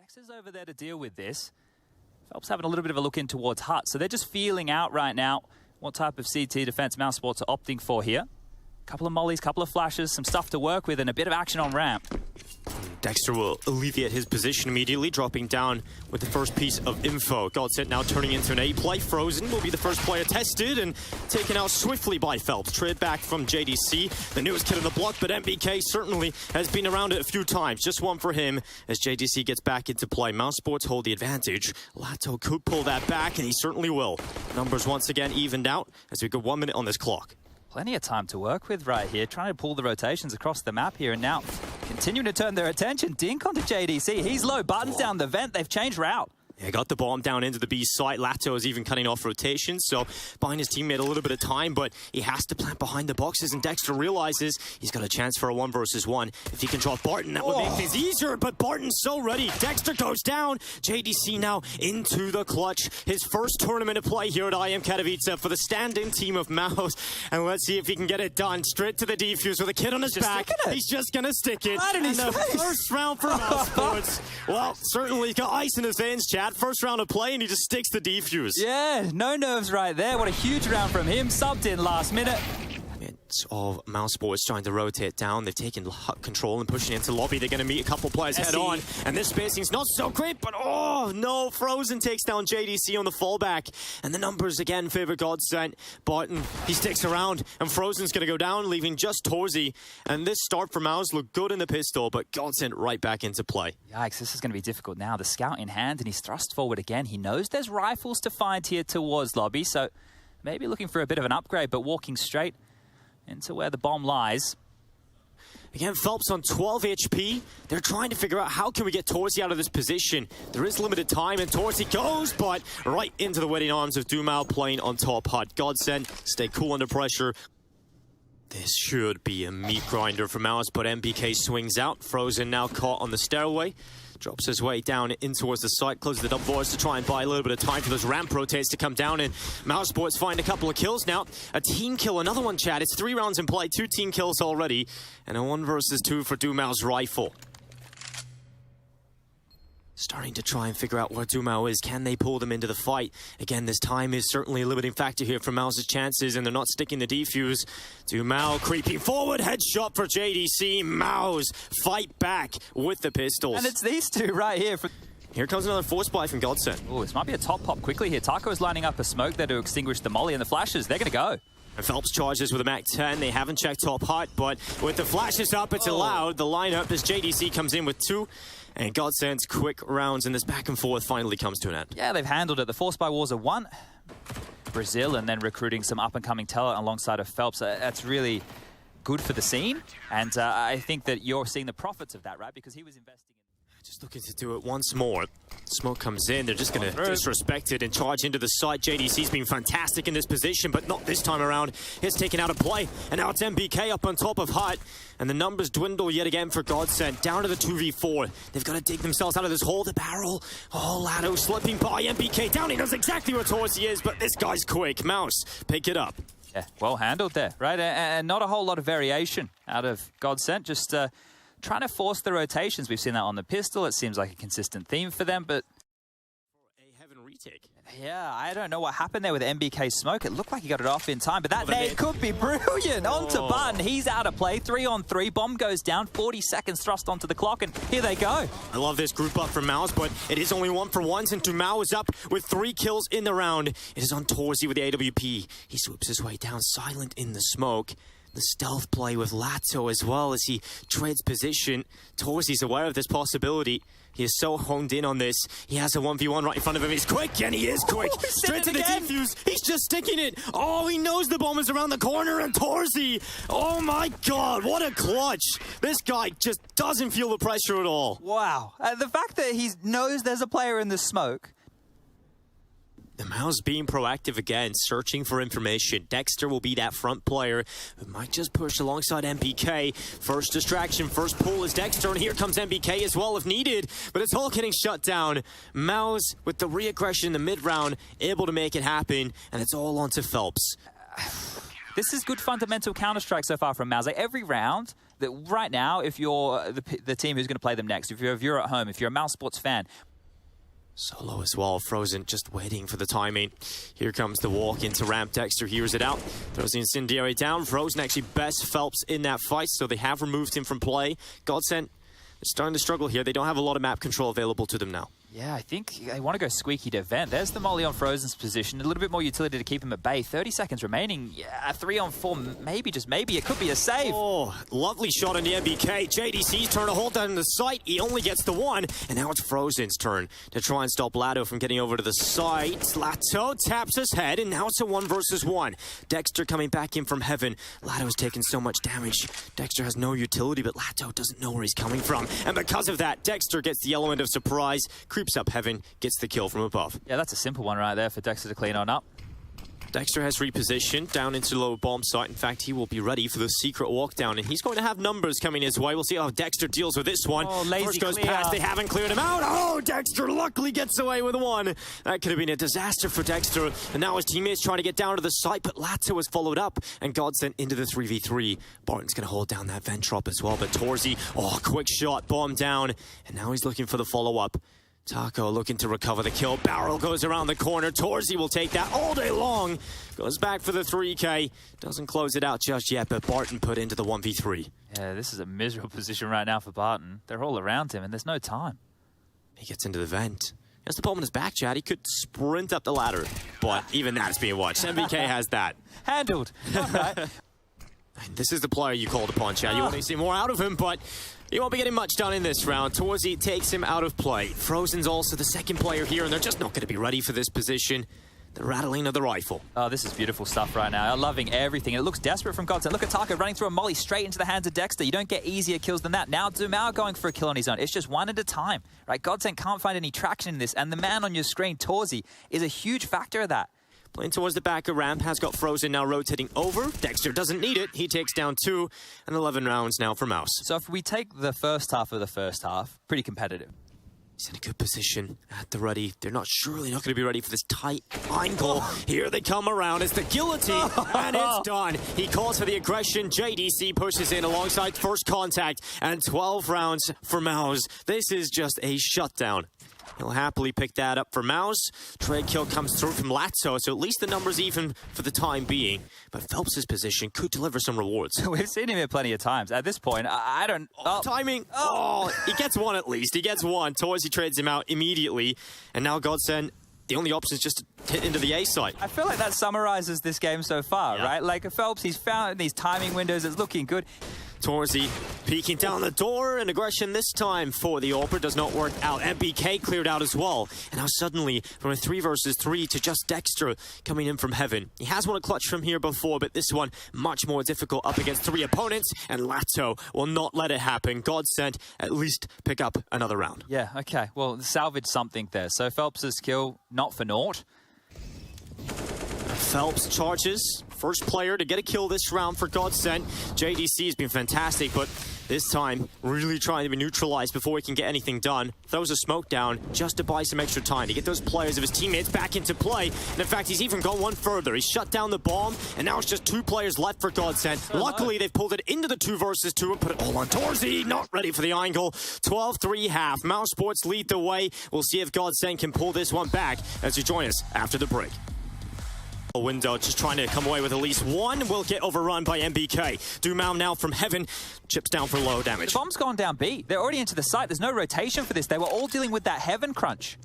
Dexter's over there to deal with this. Phelps having a little bit of a look in towards Hut, so they're just feeling out right now what type of CT defense MOUZ Sports are opting for here. Couple of mollies, couple of flashes, some stuff to work with, and a bit of action on ramp. Dexter will alleviate his position immediately, dropping down with the first piece of info. GODSENT now turning into an A play. Frozen will be the first player tested and taken out swiftly by Phelps. Trade back from JDC, the newest kid on the block, but MBK certainly has been around it a few times. Just one for him as JDC gets back into play. MOUZ Sports hold the advantage. Lato could pull that back, and he certainly will. Numbers once again evened out as we go 1 minute on this clock. Plenty of time to work with right here, trying to pull the rotations across the map here, and now continuing to turn their attention. Dink onto JDC. He's low, buttons down the vent. They've changed route. Yeah, got the bomb down into the B site. Lato is even cutting off rotations, so buying his teammate a little bit of time, but he has to plant behind the boxes, and Dexter realizes he's got a chance for a 1 versus 1. If he can drop Barton, that would make things easier, but Barton's so ready. Dexter goes down. JDC now into the clutch. His first tournament of play here at IEM Katowice for the stand-in team of MOUZ, and let's see if he can get it done. Straight to the defuse with a kid on his back. He's just gonna stick it. Right in his face. First round for MOUZ Sports. Well, certainly got ice in his veins, Chad. First round of play, and he just sticks the defuse. Yeah, no nerves right there. What a huge round from him. Subbed in last minute. It's all MOUZ Sports trying to rotate down. They've taken control and pushing into lobby. They're going to meet a couple players head on, and this spacing's not so great, but oh no, Frozen takes down JDC on the fallback, and the numbers again favor GODSENT. Barton, he sticks around, and Frozen's going to go down, leaving just Torzy, and this start for MOUZ looked good in the pistol, but GODSENT right back into play. Yikes, this is going to be difficult now. The scout in hand, and he's thrust forward again. He knows there's rifles to find here towards lobby, so maybe looking for a bit of an upgrade, but walking straight into where the bomb lies. Again, Phelps on 12 HP. They're trying to figure out how can we get Torzy out of this position. There is limited time, and Torzy goes, but right into the waiting arms of Dumao playing on top Hut. GODSENT stay cool under pressure. This should be a meat grinder for MOUZ, but MBK swings out. Frozen now caught on the stairway. Drops his way down in towards the site, closes the double doors to try and buy a little bit of time for those ramp rotates to come down, and MOUZ Sports find a couple of kills now. A team kill, another one, Chad. It's 3 rounds in play, 2 team kills already, and a 1 versus 2 for Dumao's rifle. Starting to try and figure out where Dumao is. Can they pull them into the fight? Again, this time is certainly a limiting factor here for MOUZ's chances, and they're not sticking the defuse. Dumao creeping forward, headshot for JDC. MOUZ fight back with the pistols. And it's these two right here. Here comes another force buy from GODSENT. Oh, this might be a top pop quickly here. Taco is lining up a smoke there to extinguish the molly, and the flashes, they're going to go. And Phelps charges with a MAC-10. They haven't checked top Hut, but with the flashes up, it's allowed. The lineup as JDC comes in with 2. And GODSENT's quick rounds in this back and forth finally comes to an end. Yeah, they've handled it. The force buy wars are 1. Brazil, and then recruiting some up-and-coming talent alongside of Phelps. That's really good for the scene. And I think that you're seeing the profits of that, right? Because he was investing in... Just looking to do it once more. Smoke comes in, they're just going to disrespect it and charge into the site. JDC's been fantastic in this position, but not this time around. It's taken out of play, and now it's MBK up on top of Hut, and the numbers dwindle yet again for GODSENT. Down to the 2v4. They've got to dig themselves out of this hole. The barrel. Oh, Lado slipping by MBK down. He knows exactly where Torzy is, but this guy's quick. MOUZ, pick it up. Yeah, well handled there, right? And not a whole lot of variation out of GODSENT. Just... trying to force the rotations. We've seen that on the pistol. It seems like a consistent theme for them, but... A heaven retake. Yeah, I don't know what happened there with MBK smoke. It looked like he got it off in time, but that nade could be brilliant. Onto Button. He's out of play. 3-on-3. Bomb goes down. 40 seconds thrust onto the clock, and here they go. I love this group up from MOUZ, but it is only 1 for 1 since Dumao is up with 3 kills in the round. It is on Torzy with the AWP. He swoops his way down, silent in the smoke. The stealth play with Lato as well as he trades position. Torzy's aware of this possibility. He is so honed in on this. He has a 1v1 right in front of him. He's quick, and he is quick. Straight to the defuse. He's just sticking it. Oh, he knows the bomb is around the corner, and Torzy. Oh my God, what a clutch. This guy just doesn't feel the pressure at all. Wow. The fact that he knows there's a player in the smoke. The MOUZ being proactive again, searching for information. Dexter will be that front player who might just push alongside MBK. First distraction, first pull is Dexter, and here comes MBK as well if needed, but it's all getting shut down. MOUZ with the re-aggression in the mid-round, able to make it happen, and it's all onto Phelps. This is good fundamental Counter-Strike so far from MOUZ. Like every round, that right now, if you're the team who's going to play them next, if you're at home, if you're a MOUZ Sports fan, Solo as well, Frozen just waiting for the timing. Here comes the walk into ramp. Dexter hears it out, throws the incendiary down. Frozen actually best Phelps in that fight, so they have removed him from play. GODSENT is starting to struggle here. They don't have a lot of map control available to them now. Yeah, I think they want to go squeaky to vent. There's the molly on Frozen's position. A little bit more utility to keep him at bay. 30 seconds remaining. Yeah, 3 on 4. Maybe, just maybe, it could be a save. Oh, lovely shot on the MBK. JDC's turn to hold down the site. He only gets the 1. And now it's Frozen's turn to try and stop Latto from getting over to the site. Latto taps his head, and now it's a 1 versus 1. Dexter coming back in from heaven. Latto's taking so much damage. Dexter has no utility, but Latto doesn't know where he's coming from. And because of that, Dexter gets the element of surprise. Creeps up heaven, gets the kill from above. Yeah, that's a simple one right there for Dexter to clean on up. Dexter has repositioned down into the low bomb site. In fact, he will be ready for the secret walk down, and he's going to have numbers coming his way. We'll see how Dexter deals with this one. Oh, lazy First goes clear. past, they haven't cleared him out. Oh, Dexter luckily gets away with 1. That could have been a disaster for Dexter, and now his teammates trying to get down to the site, but Latto has followed up, and GODSENT into the 3v3. Barton's going to hold down that vent drop as well, but Torzy, oh, quick shot, bomb down, and now he's looking for the follow-up. Taco looking to recover the kill. Barrel goes around the corner. Torzy will take that all day long. Goes back for the 3K. Doesn't close it out just yet, but Barton put into the 1v3. Yeah, this is a miserable position right now for Barton. They're all around him, and there's no time. He gets into the vent. He has the bomb in his back, Chad. He could sprint up the ladder, but even that's being watched. MBK has that. Handled. All right. This is the player you called upon, Chad. You want to see more out of him, but he won't be getting much done in this round. Torzy takes him out of play. Frozen's also the second player here, and they're just not going to be ready for this position. The rattling of the rifle. Oh, this is beautiful stuff right now. I'm loving everything. It looks desperate from GODSENT. Look at Taco running through a molly straight into the hands of Dexter. You don't get easier kills than that. Now zywoo going for a kill on his own. It's just one at a time, right? GODSENT can't find any traction in this, and the man on your screen, Torzy, is a huge factor of that. Playing towards the back of ramp, has got Frozen now rotating over. Dexter doesn't need it. He takes down 2, and 11 rounds now for MOUZ. So if we take the first half of the first half, pretty competitive. He's in a good position at the ready. They're surely not going to be ready for this tight angle. Here they come around. It's the guillotine, and it's done. He calls for the aggression. JDC pushes in alongside first contact, and 12 rounds for MOUZ. This is just a shutdown. He'll happily pick that up for MOUZ. Trade kill comes through from Latto, so at least the number's even for the time being. But Phelps' position could deliver some rewards. We've seen him here plenty of times. At this point, I don't... Timing! Oh, he gets 1 at least. He gets 1. Torzy trades him out immediately. And now GODSENT, the only option is just to hit into the A site. I feel like that summarizes this game so far, right? Like Phelps, he's found these timing windows. It's looking good. Torzy peeking down the door, and aggression this time for the AWPer does not work out. MBK cleared out as well. And now suddenly, from a 3 versus 3 to just Dexter coming in from heaven. He has won a clutch from here before, but this one much more difficult up against 3 opponents, and Latto will not let it happen. GODSENT at least pick up another round. Yeah, okay. Well, salvage something there. So Phelps' kill, not for naught. Phelps charges. First player to get a kill this round for GODSENT. JDC has been fantastic, but this time really trying to be neutralized before he can get anything done. Throws a smoke down just to buy some extra time to get those players of his teammates back into play. And in fact, he's even gone one further. He's shut down the bomb, and now it's just 2 players left for GODSENT. Luckily, they've pulled it into the 2 versus 2 and put it all on Torzy. Not ready for the angle. 12-3 half. MOUZ Sports lead the way. We'll see if GODSENT can pull this one back as you join us after the break. Window just trying to come away with at least 1 will get overrun by MBK. zywoo now from heaven chips down for low damage. The bomb's gone down B. They're already into the site. There's no rotation for this. They were all dealing with that heaven crunch.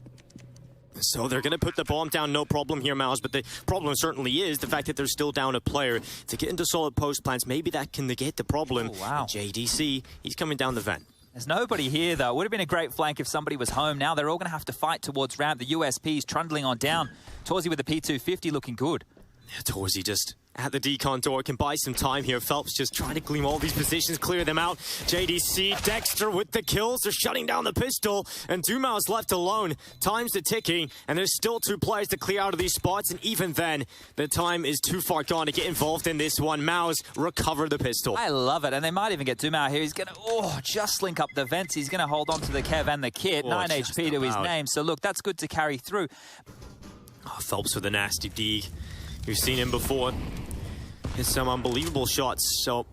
So they're going to put the bomb down, no problem here, MOUZ, but the problem certainly is the fact that they're still down a player. To get into solid post plants, maybe that can negate the problem. Oh, wow. JDC, he's coming down the vent. There's nobody here, though. Would have been a great flank if somebody was home. Now they're all going to have to fight towards ramp. The USP's trundling on down. Torzy with the P250 looking good. Yeah, Torzy just at the decon door can buy some time here. Phelps just trying to gleam all these positions, clear them out. JDC, Dexter with the kills. They're shutting down the pistol, and zywoo's left alone. Time's the ticking, and there's still 2 players to clear out of these spots, and even then, the time is too far gone to get involved in this one. MOUZ recover the pistol. I love it, and they might even get zywoo here. He's going to, just link up the vents. He's going to hold on to the Kev and the kit. 9 HP to his name, so look, that's good to carry through. Oh, Phelps with a nasty dig. You've seen him before. Hits some unbelievable shots, so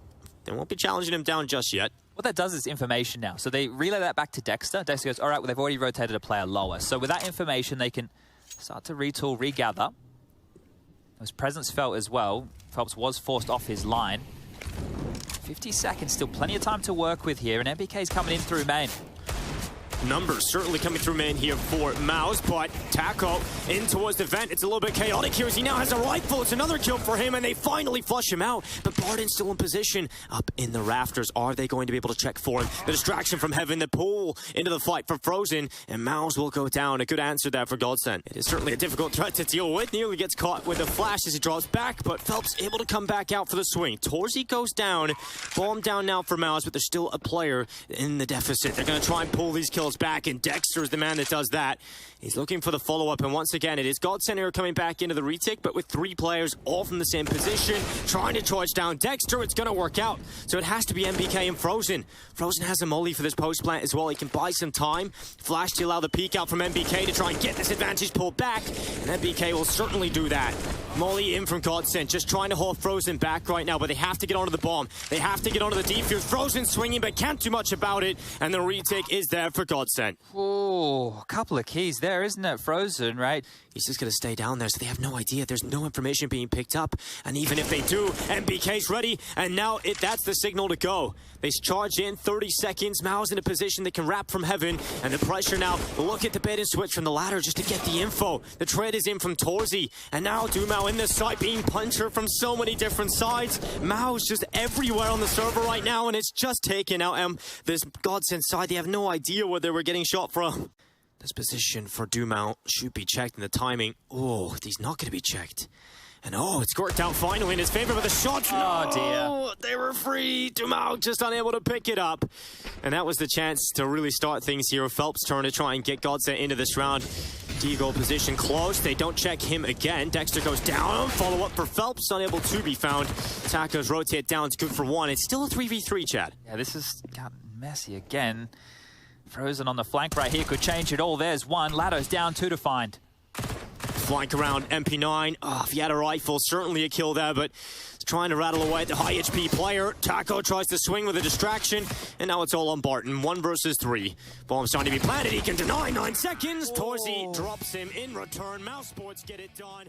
They won't be challenging him down just yet. What that does is information now. So they relay that back to Dexter. Dexter goes, all right, well, they've already rotated a player lower. So with that information, they can start to retool, regather. His presence felt as well. Phelps was forced off his line. 50 seconds, still plenty of time to work with here, and MBK's coming in through main. Numbers certainly coming through main here for MOUZ, but Taco in towards the vent. It's a little bit chaotic here as he now has a rifle. It's another kill for him, and they finally flush him out. But Barden's still in position up in the rafters. Are they going to be able to check for him? The distraction from Heaven, the pull into the fight for Frozen, and MOUZ will go down. A good answer there for GODSENT. It is certainly a difficult threat to deal with. Nearly gets caught with a flash as he drops back, but Phelps able to come back out for the swing. Torzy goes down. Bomb down now for MOUZ, but there's still a player in the deficit. They're going to try and pull these kills back, and Dexter is the man that does that. He's looking for the follow-up, and once again, it is GODSENT here coming back into the retake, but with 3 players all from the same position, trying to charge down Dexter. It's going to work out, so it has to be MBK and Frozen. Frozen has a molly for this post plant as well. He can buy some time. Flash to allow the peek out from MBK to try and get this advantage pulled back, and MBK will certainly do that. Molly in from GODSENT, just trying to hold Frozen back right now, but they have to get onto the bomb. They have to get onto the defuse. Frozen swinging, but can't do much about it, and the retake is there for GODSENT. Oh, a couple of keys there, isn't it? Frozen, right? He's just going to stay down there, so they have no idea. There's no information being picked up, and even if they do, MBK's ready, and now that's the signal to go. They charge in 30 seconds. MOUZ in a position that can wrap from Heaven, and the pressure now. Look at the bait and switch from the ladder just to get the info. The trade is in from Torzy, and now Dumao in the side being puncher from so many different sides. MOUZ just everywhere on the server right now, and it's just taken out this GODSENT side. They have no idea where they were getting shot from. This position for Dumao should be checked in the timing. Oh, he's not going to be checked. And oh, it's worked out finally in his favor with a shot. Oh, dear. They were free. Dumao just unable to pick it up. And that was the chance to really start things here. Phelps' turn to try and get GODSENT into this round. Deagle position close. They don't check him again. Dexter goes down. Follow up for Phelps. Unable to be found. Tacos rotate down. It's good for 1. It's still a 3v3, Chad. Yeah, this has gotten messy again. Frozen on the flank right here could change it all. There's 1. Laddo's down, 2 to find. Flank around MP9. Oh, if he had a rifle, certainly a kill there, but trying to rattle away at the high HP player. Taco tries to swing with a distraction, and now it's all on Barton. 1 versus 3. Bomb starting to be planted. He can deny 9 seconds. Torzy drops him in return. MOUZ Sports get it done.